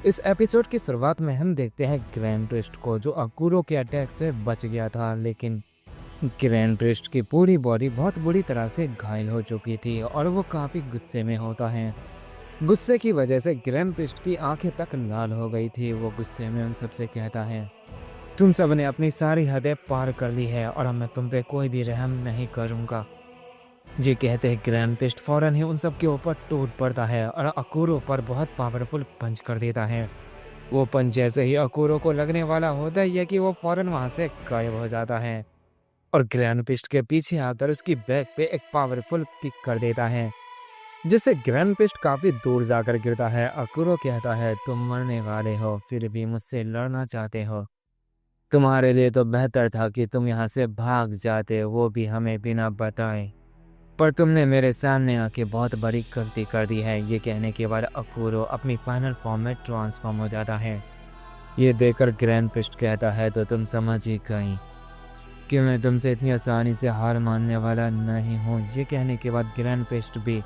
इस एपिसोड की शुरुआत में हम देखते हैं ग्रैंड प्रिस्ट को, जो अकुरो के अटैक से बच गया था। लेकिन ग्रैंड प्रिस्ट की पूरी बॉडी बहुत बुरी तरह से घायल हो चुकी थी और वो काफ़ी गुस्से में होता है। गुस्से की वजह से ग्रैंड प्रिस्ट की आंखें तक लाल हो गई थी। वो गुस्से में उन सबसे कहता है, तुम सब ने अपनी सारी हदें पार कर ली है और अब मैं तुम पे कोई भी रहम नहीं करूँगा। जी कहते हैं ग्रैंड प्रिस्ट फौरन ही उन सब के ऊपर टूट पड़ता है और अकुरो पर बहुत पावरफुल पंच कर देता है। वो पंच जैसे ही अकुरो को लगने वाला होता है कि वो फौरन वहां से गायब हो जाता है और ग्रैंड प्रिस्ट के पीछे आकर उसकी बैक पे एक पावरफुल किक कर देता है, जिससे ग्रैंड प्रिस्ट काफी दूर जाकर गिरता है। अकुरो कहता है, तुम मरने वाले हो फिर भी मुझसे लड़ना चाहते हो। तुम्हारे लिए तो बेहतर था कि तुम यहाँ से भाग जाते, वो भी हमें बिना बताए। पर तुमने मेरे सामने आके बहुत बड़ी गलती कर दी है। ये कहने के बाद अकुरो अपनी फाइनल फॉर्म में ट्रांसफॉर्म हो जाता है। ये देखकर ग्रैंड प्रिस्ट कहता है, तो तुम समझ ही गई कि मैं तुमसे इतनी आसानी से हार मानने वाला नहीं हूँ। ये कहने के बाद ग्रैंड प्रिस्ट भी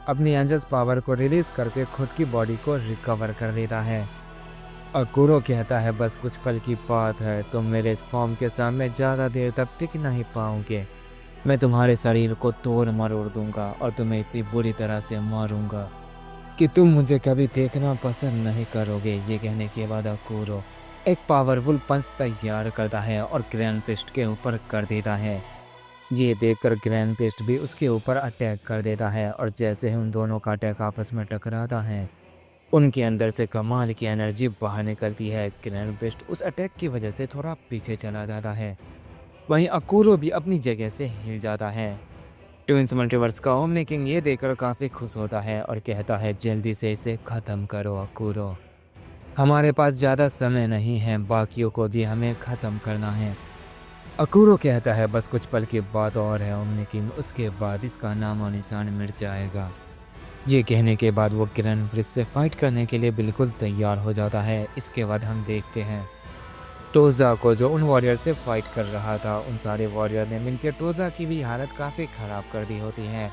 अपनी एंजल्स पावर को रिलीज करके खुद की बॉडी को रिकवर कर लेता है। अकुरो कहता है, बस कुछ पल की बात है, तुम मेरे इस फॉर्म के सामने ज़्यादा देर तक टिक नहीं पाओगे। मैं तुम्हारे शरीर को तोड़ मरोड़ दूंगा और तुम्हें इतनी बुरी तरह से मारूंगा कि तुम मुझे कभी देखना पसंद नहीं करोगे। ये कहने के बाद अकुरो एक पावरफुल पंच तैयार करता है और ग्रैंड प्रिस्ट के ऊपर कर देता है। ये देखकर ग्रैंड प्रिस्ट भी उसके ऊपर अटैक कर देता है और जैसे ही उन दोनों का अटैक आपस में टकराता है, उनके अंदर से कमाल की एनर्जी बाहर निकलती है। ग्रैंड प्रिस्ट उस अटैक की वजह से थोड़ा पीछे चला जाता है। वहीं अकुरो भी अपनी जगह से हिल जाता है। ट्विंस मल्टीवर्स का ओमनी किंग ये देखकर काफ़ी खुश होता है और कहता है, जल्दी से इसे ख़त्म करो अकुरो, हमारे पास ज़्यादा समय नहीं है, बाकियों को भी हमें ख़त्म करना है। अकुरो कहता है, बस कुछ पल की बात और है ओमनी किंग, उसके बाद इसका नाम और निशान मिट जाएगा। ये कहने के बाद वो ग्रैंड प्रिस्ट से फाइट करने के लिए बिल्कुल तैयार हो जाता है। इसके बाद हम देखते हैं टोजा को, जो उन वॉरियर से फाइट कर रहा था। उन सारे वॉरियर ने मिलकर टोजा की भी हालत काफ़ी ख़राब कर दी होती है।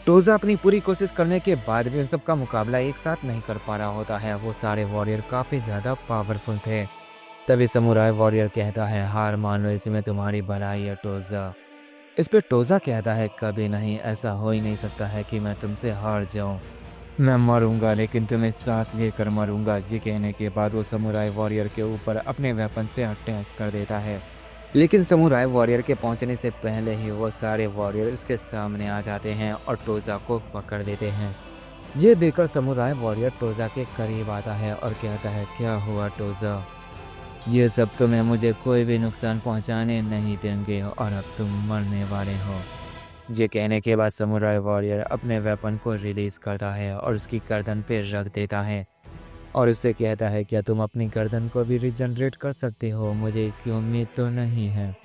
टोजा अपनी पूरी कोशिश करने के बाद भी उन सब का मुकाबला एक साथ नहीं कर पा रहा होता है। वो सारे वॉरियर काफ़ी ज़्यादा पावरफुल थे। तभी समुराई वॉरियर कहता है, हार मान लो, इसमें तुम्हारी भलाई है टोजा। इस पे टोजा कहता है, कभी नहीं, ऐसा हो ही नहीं सकता है कि मैं तुमसे हार जाऊं। मैं मरूंगा लेकिन तुम्हें साथ लेकर मरूंगा। ये कहने के बाद वो समुराई वॉरियर के ऊपर अपने वेपन से अटैक कर देता है, लेकिन समुराई वॉरियर के पहुंचने से पहले ही वो सारे वॉरियर उसके सामने आ जाते हैं और टोजा को पकड़ देते हैं। ये देखकर समुराई वॉरियर टोजा के करीब आता है और कहता है, क्या हुआ टोजा, ये सब तुम्हें मुझे कोई भी नुकसान पहुंचाने नहीं देंगे और अब तुम मरने वाले हो। ये कहने के बाद समुराई वॉरियर अपने वेपन को रिलीज करता है और उसकी गर्दन पे रख देता है और उससे कहता है, क्या तुम अपनी गर्दन को भी रिजनरेट कर सकते हो, मुझे इसकी उम्मीद तो नहीं है।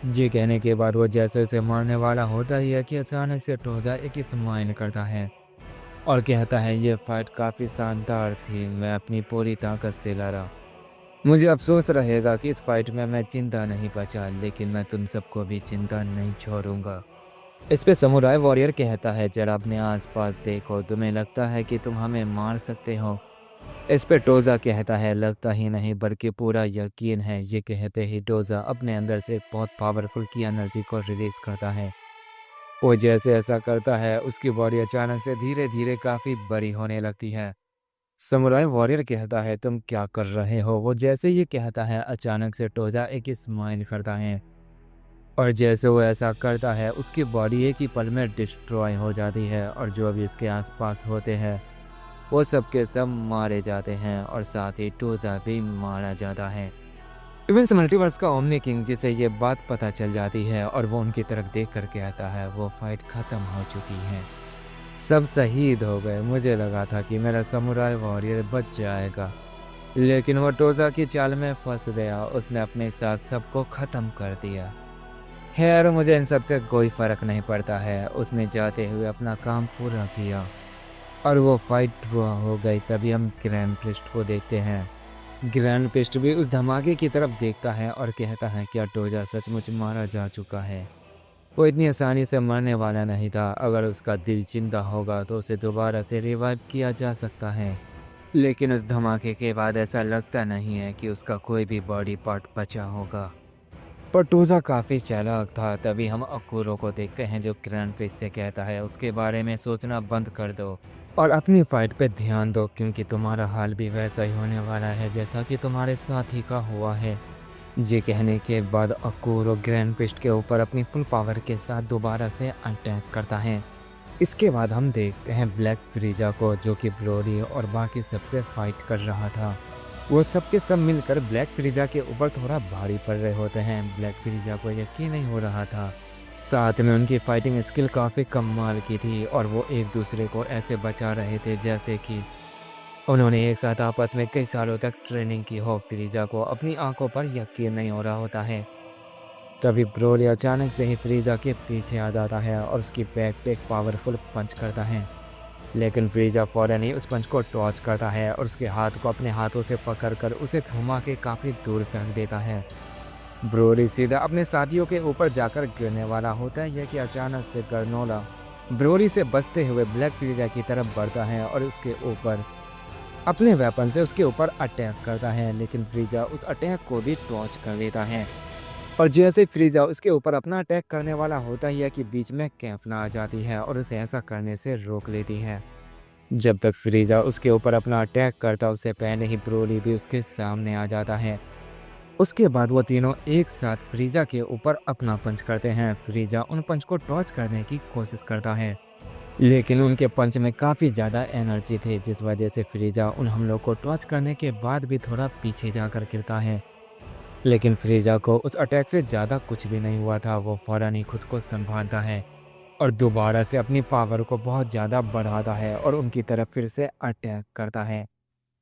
ये कहने के बाद वो जैसे उसे मारने वाला होता ही है कि अचानक से टोजा एक स्माइल करता है और कहता है, ये फाइट काफ़ी शानदार थी, मैं अपनी पूरी ताकत से लड़ा। मुझे अफसोस रहेगा कि इस फाइट में मैं जिंदा नहीं बचा, लेकिन मैं तुम सबको भी जिंदा नहीं छोड़ूंगा। इस पे समुराई वॉरियर कहता है, जरा अपने आसपास देखो, तुम्हें लगता है कि तुम हमें मार सकते हो। इस पे टोजा कहता है, लगता ही नहीं बल्कि पूरा यकीन है। ये कहते ही टोजा अपने अंदर से बहुत पावरफुल की एनर्जी को रिलीज करता है। वो जैसे ऐसा करता है, उसकी बॉडी अचानक से धीरे धीरे काफ़ी बड़ी होने लगती है। समुराई वॉरियर कहता है, तुम क्या कर रहे हो। वो जैसे ये कहता है, अचानक से टोजा एक स्माइल करता है और जैसे वो ऐसा करता है, उसकी बॉडी एक ही पल में डिस्ट्रॉय हो जाती है और जो भी इसके आसपास होते हैं वो सब के सब मारे जाते हैं और साथ ही टोजा भी मारा जाता है। इवेंट्स मल्टीवर्स का ओमनी किंग, जिसे ये बात पता चल जाती है और वो उनकी तरफ देख कर कहता है, वो फाइट ख़त्म हो चुकी है, सब शहीद हो गए। मुझे लगा था कि मेरा समुराई वॉरियर बच जाएगा, लेकिन वो टोजा की चाल में फंस गया, उसने अपने साथ सबको ख़त्म कर दिया। खैर, मुझे इन सब से कोई फ़र्क नहीं पड़ता है। उसने जाते हुए अपना काम पूरा किया और वो फाइट ड्रॉ हो गई। तभी हम ग्रैंड प्रिस्ट को देखते हैं। ग्रैंड प्रिस्ट भी उस धमाके की तरफ देखता है और कहता है, क्या टोजा सचमुच मारा जा चुका है। वो इतनी आसानी से मरने वाला नहीं था। अगर उसका दिल जिंदा होगा तो उसे दोबारा से रिवाइव किया जा सकता है, लेकिन उस धमाके के बाद ऐसा लगता नहीं है कि उसका कोई भी बॉडी पार्ट बचा होगा। पर्टूज़ा काफ़ी चालाक था। तभी हम अकूरो को देखते हैं जो ग्रैंड प्रिस्ट से कहता है उसके बारे में सोचना बंद कर दो और अपनी फाइट पे ध्यान दो, क्योंकि तुम्हारा हाल भी वैसा ही होने वाला है जैसा कि तुम्हारे साथी का हुआ है। ये कहने के बाद अकूरो ग्रैंड प्रिस्ट के ऊपर अपनी फुल पावर के साथ दोबारा से अटैक करता है। इसके बाद हम देखते हैं ब्लैक फ्रीजा को जो कि ब्रोली और बाकी सबसे फाइट कर रहा था। वो सब के सब मिलकर ब्लैक फ्रीजा के ऊपर थोड़ा भारी पड़ रहे होते हैं। ब्लैक फ्रीजा को यकीन नहीं हो रहा था। साथ में उनकी फाइटिंग स्किल काफ़ी कमाल की थी और वो एक दूसरे को ऐसे बचा रहे थे जैसे कि उन्होंने एक साथ आपस में कई सालों तक ट्रेनिंग की हो। फ्रीजा को अपनी आंखों पर यकीन नहीं हो रहा होता है। तभी ब्रोली अचानक से ही फ्रीजा के पीछे आ जाता है और उसकी बैक पे एक पावरफुल पंच करता है। लेकिन फ्रीजा फौरन ही उस पंच को टॉच करता है और उसके हाथ को अपने हाथों से पकड़कर उसे घुमा के काफ़ी दूर फेंक देता है। ब्रोली सीधा अपने साथियों के ऊपर जाकर गिरने वाला होता है। यह कि अचानक से गर्नोला ब्रोली से बचते हुए ब्लैक फ्रीजा की तरफ बढ़ता है और उसके ऊपर अपने वेपन से उसके ऊपर अटैक करता है। लेकिन फ्रीजा उस अटैक को भी टॉच कर देता है और जैसे फ्रीजा उसके ऊपर अपना अटैक करने वाला होता ही है कि बीच में कैफला आ जाती है और उसे ऐसा करने से रोक लेती है। जब तक फ्रीजा उसके ऊपर अपना अटैक करता उससे पहले ही ब्रोली भी उसके सामने आ जाता है। उसके बाद वो तीनों एक साथ फ्रीजा के ऊपर अपना पंच करते हैं। फ्रीजा उन पंच को टॉच करने की कोशिश करता है, लेकिन उनके पंच में काफ़ी ज़्यादा एनर्जी थी जिस वजह से फ्रीजा उन हमलों को टॉच करने के बाद भी थोड़ा पीछे जाकर गिरता है। लेकिन फ्रीजा को उस अटैक से ज़्यादा कुछ भी नहीं हुआ था। वो फ़ौरन ही खुद को संभालता है और दोबारा से अपनी पावर को बहुत ज़्यादा बढ़ाता है और उनकी तरफ फिर से अटैक करता है।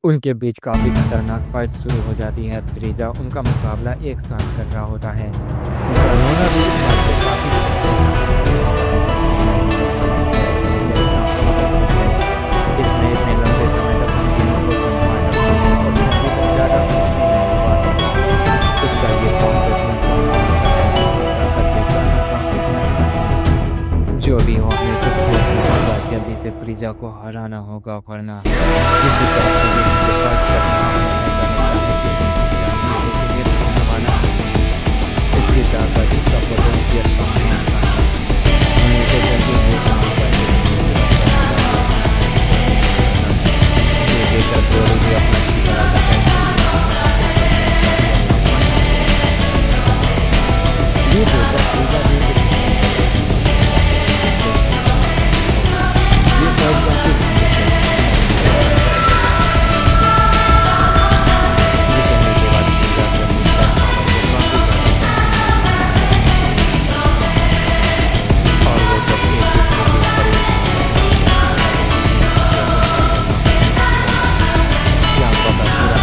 उनके बीच काफ़ी खतरनाक फाइट शुरू हो जाती है। फ्रीजा उनका मुकाबला एक साथ कर रहा होता है। गर्नोला भी इस बात से काफ़ी इसने इतने लंबे समय तक हम तीनों को संभाल रखा है और साथी को ज़्यादा कुछ भी नहीं हुआ है। उसका ये फॉर्म सच में कमाल का है। उसकी ताकत देखकर मैं काफ़ी हैरान हूँ। जो भी हो हमें कुछ सोचना होगा, जल्दी से फ्रीजा को हराना होगा, वरना जिस हिसाब से ये मुझे फाइट कर रहा है ऐसा लगता है कि जानने के लिए होने वाला है। इसकी ताकत, इसका पोटेंशियल कमाल का है। हमें इसे जल्दी देखना होगा। ये देखकर ब्रोली भी अपना बड़ा सा ये देखकर फ्रीजा भी ये फाइट काफी ये कहने के बाद फ्रीजा भी अपनी पावर को काफी और वो सब एक दूसरे के ऊपर क्या पता पूरा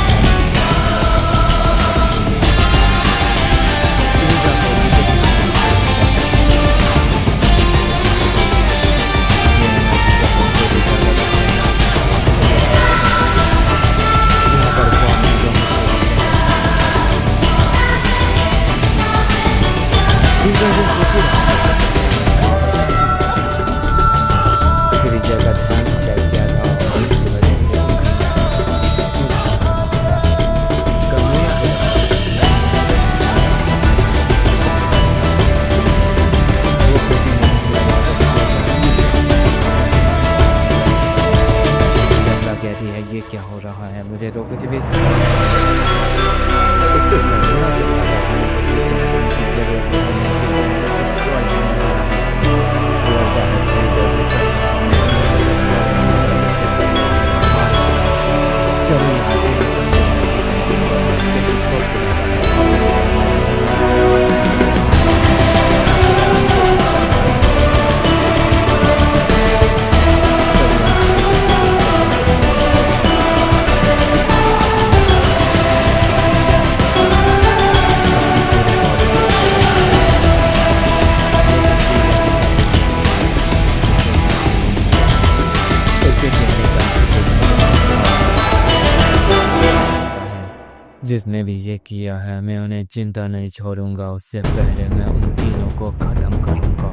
ये क्या हो रहा है, मुझे तो कुछ भी इस पे करना जो है कुछ भी समझने की जरूरत नहीं है। कुछ तो नहीं हो रहा है। लगता है फ्रीजा ये कर रहा है। चलो यहाँ से जिसने भी ये किया है मैं उन्हें चिंता नहीं छोड़ूंगा। उससे पहले मैं उन तीनों को खत्म करूंगा।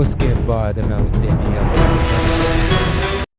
उसके बाद मैं उससे भी